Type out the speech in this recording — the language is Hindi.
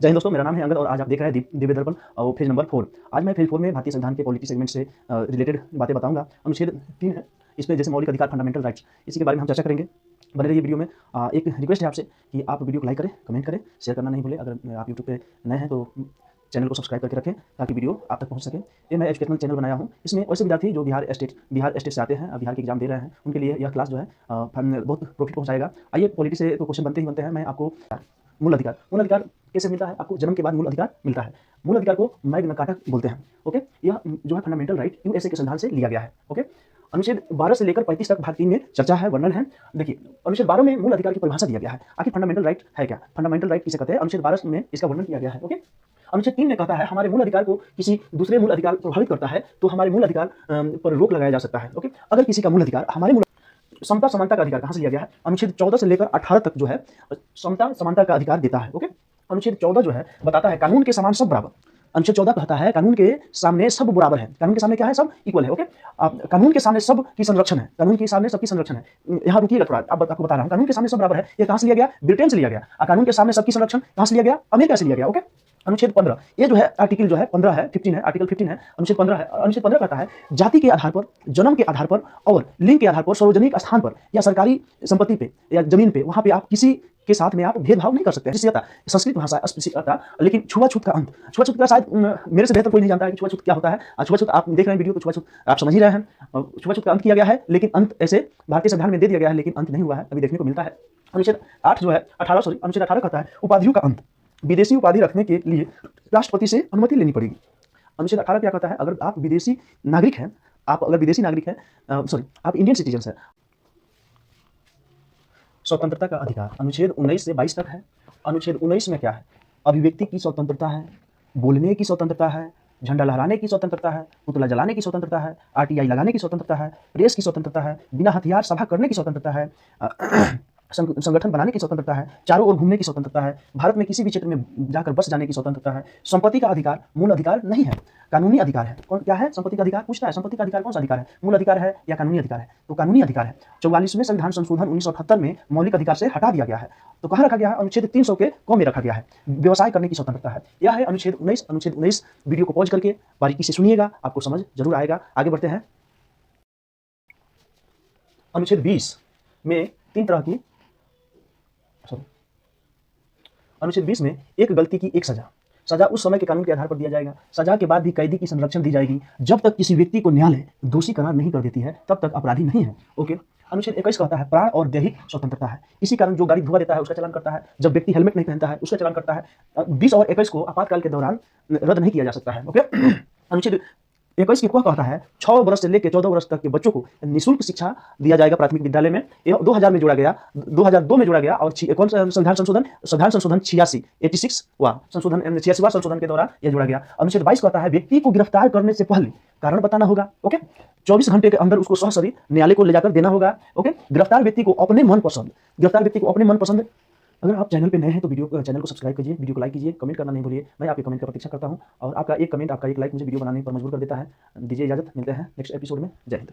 जय हिंद दोस्तों, मेरा नाम है अंगद और आज आप देख रहे हैं दिव्य दर्पण और फेज नंबर 4। आज मैं फेज 4 में भारतीय संविधान के पॉलिटी सेगमेंट से रिलेटेड बातें बताऊंगा। अनुच्छेद 3 है, इसमें जैसे मौलिक अधिकार फंडामेंटल राइट्स, इसी के बारे में हम चर्चा करेंगे। बने रहिए वीडियो में। एक रिक्वेस्ट है आपसे कि आप वीडियो को लाइक करें, कमेंट करें, शेयर करना नहीं भूलें। अगर आप यूट्यूब पे नए हैं तो चैनल को सब्सक्राइब करके रखें ताकि वीडियो आप तक पहुंच सके। ये मैं एजुकेशनल चैनल बनाया हूं। इसमें वैसे विद्यार्थी जो बिहार स्टेट से आते हैं, बिहार के एग्जाम दे रहे हैं, उनके लिए यह क्लास जो है बहुत प्रॉफिट पहुंचाएगा। आइए, पॉलिटी से तो क्वेश्चन बनते ही बनते हैं। मैं आपको मूल अधिकार कैसे मिलता है? आपको जन्म के बाद मूल अधिकार मिलता है। मूल अधिकार को मैग्ना कार्टा बोलते हैं। ओके, यह जो है फंडामेंटल राइट यूएसए के संविधान से लिया गया है। ओके, अनुच्छेद 12 से लेकर 35 तक भाग 3 में चर्चा है, वर्णन है। देखिए, अनुच्छेद 12 में मूल अधिकार की परिभाषा दिया गया है। आखिर फंडामेंटल राइट है क्या? फंडामेंटल राइट किसे कहते हैं? अनुच्छेद 12 में इसका वर्णन किया गया है। ओके, अनुच्छेद 3 में कहता है हमारे मूल अधिकार को किसी दूसरे मूल अधिकार प्रभावित करता है तो हमारे मूल अधिकार पर रोक लगाया जा सकता है। ओके, अगर किसी का मूल अधिकार हमारे समता समानता का अधिकार कहां से लिया गया है? अनुच्छेद 14 से लेकर 18 तक जो है समता समानता का अधिकार देता है। ओके, अनुच्छेद 14 जो है बताता है कानून के समान सब बराबर। अनुच्छेद 14 कहता है कानून के सामने सब बराबर है। कानून के सामने क्या है? सब इक्वल है। ओके, कानून के सामने सब की संरक्षण है। कानून के सामने सबकी संरक्षण है। यहाँ रुकिएगा थोड़ा, अब आपको बता रहा हूँ। कानून के सामने सब बराबर है, ये कहां से लिया गया? ब्रिटेन से लिया गया। कानून के सामने सबकी संरक्षण कहां से लिया गया? अमेरिका से लिया गया। ओके, अनुच्छेद 15 ये जो है आर्टिकल जो है 15 है, 15 है, आर्टिकल 15 है, अनुच्छेद 15 है। अनुच्छेद 15 कहता है जाति के आधार पर, जन्म के आधार पर और लिंग के आधार पर सार्वजनिक स्थान पर या सरकारी संपत्ति पे या जमीन पे, वहां पे आप किसी के साथ में आप भेदभाव नहीं कर सकते। संस्कृत भाषा अस्पृश्यता, लेकिन छुआछूत का अंत। छुआछूत का शायद मेरे से बेहतर कोई नहीं जानता है कि छुआछूत क्या होता है। छुआछूत आप देख रहे हैं वीडियो तो छुआछूत आप समझ ही रहे हैं। छुआछूत का अंत किया गया है, लेकिन अंत ऐसे भारतीय संविधान में दे दिया गया है, लेकिन अंत नहीं हुआ है, अभी देखने को मिलता है। अनुच्छेद 8 जो है 18 अनुच्छेद 18 कहता है उपाधियों का अंत। विदेशी उपाधि रखने के लिए राष्ट्रपति से अनुमति लेनी पड़ेगी। अनुच्छेद 18 क्या कहता है? अगर आप विदेशी नागरिक हैं, आप इंडियन सिटीजन हैं। स्वतंत्रता का अधिकार अनुच्छेद 19 से 22 तक है। अनुच्छेद 19 में क्या है? अभिव्यक्ति की स्वतंत्रता है, बोलने की स्वतंत्रता है, झंडा लहराने की स्वतंत्रता है, पुतला जलाने की स्वतंत्रता है, आरटीआई लगाने की स्वतंत्रता है, प्रेस की स्वतंत्रता है, बिना हथियार सभा करने की स्वतंत्रता है, संगठन बनाने की स्वतंत्रता है, चारों ओर घूमने की स्वतंत्रता है, भारत में किसी भी क्षेत्र में जाकर बस जाने की स्वतंत्रता है। संपत्ति का अधिकार मूल अधिकार नहीं है, कानूनी अधिकार है। कौन क्या है? संपत्ति का अधिकार पूछता है। संपत्ति का अधिकार कौन सा अधिकार है? मूल अधिकार है या कानूनी अधिकार है? तो कानूनी अधिकार है। 44वें संविधान संशोधन 1978 में मौलिक अधिकार से हटा दिया गया है। तो कहाँ रखा गया है? अनुच्छेद 300 के क में रखा गया है। व्यवसाय करने की स्वतंत्रता है। यह है अनुच्छेद 19। अनुच्छेद 19 वीडियो को पॉज करके बारीकी से सुनिएगा, आपको समझ जरूर आएगा। आगे बढ़ते हैं। अनुच्छेद 20 में 3 तरह की अनुच्छेद 20 में एक गलती की एक सजा उस समय के कानून के आधार पर दिया जाएगा। सजा के बाद भी कैदी की संरक्षण दी जाएगी। जब तक किसी व्यक्ति को न्यायालय दोषी करार नहीं कर देती है तब तक अपराधी नहीं है। ओके, अनुच्छेद 21 कहता है प्राण और दैहिक स्वतंत्रता है। इसी कारण जो गाड़ी धुआं देता है उसका चालान करता है, जब व्यक्ति हेलमेट नहीं पहनता है उसका चालान करता है। 20 और 21 को आपातकाल के दौरान रद्द नहीं किया जा सकता है। ओके, अनुच्छेद 21 की कहता है 6 वर्ष से लेकर 14 वर्ष तक के बच्चों को निःशुल्क शिक्षा दिया जाएगा प्राथमिक विद्यालय में। 2000 में जोड़ा गया, 2002 में जोड़ा गया और संविधान संशोधन 86वां संशोधन के दौरान यह जोड़ा गया। अनुच्छेद 22 कहता है व्यक्ति को गिरफ्तार करने से पहले कारण बताना होगा। ओके, 24 घंटे के अंदर उसको सशरीर न्यायालय को ले जाकर देना होगा। ओके, गिरफ्तार व्यक्ति को अपने मनपसंद। अगर आप चैनल पे नए हैं तो चैनल को सब्सक्राइब कीजिए, वीडियो को लाइक कीजिए, कमेंट करना नहीं भूलिए। मैं आपके कमेंट का प्रतीक्षा करता हूं और आपका एक कमेंट, आपका एक लाइक मुझे वीडियो बनाने पर मजबूर कर देता है। दीजिए इजाजत, मिलते हैं नेक्स्ट एपिसोड में। जय हिंद।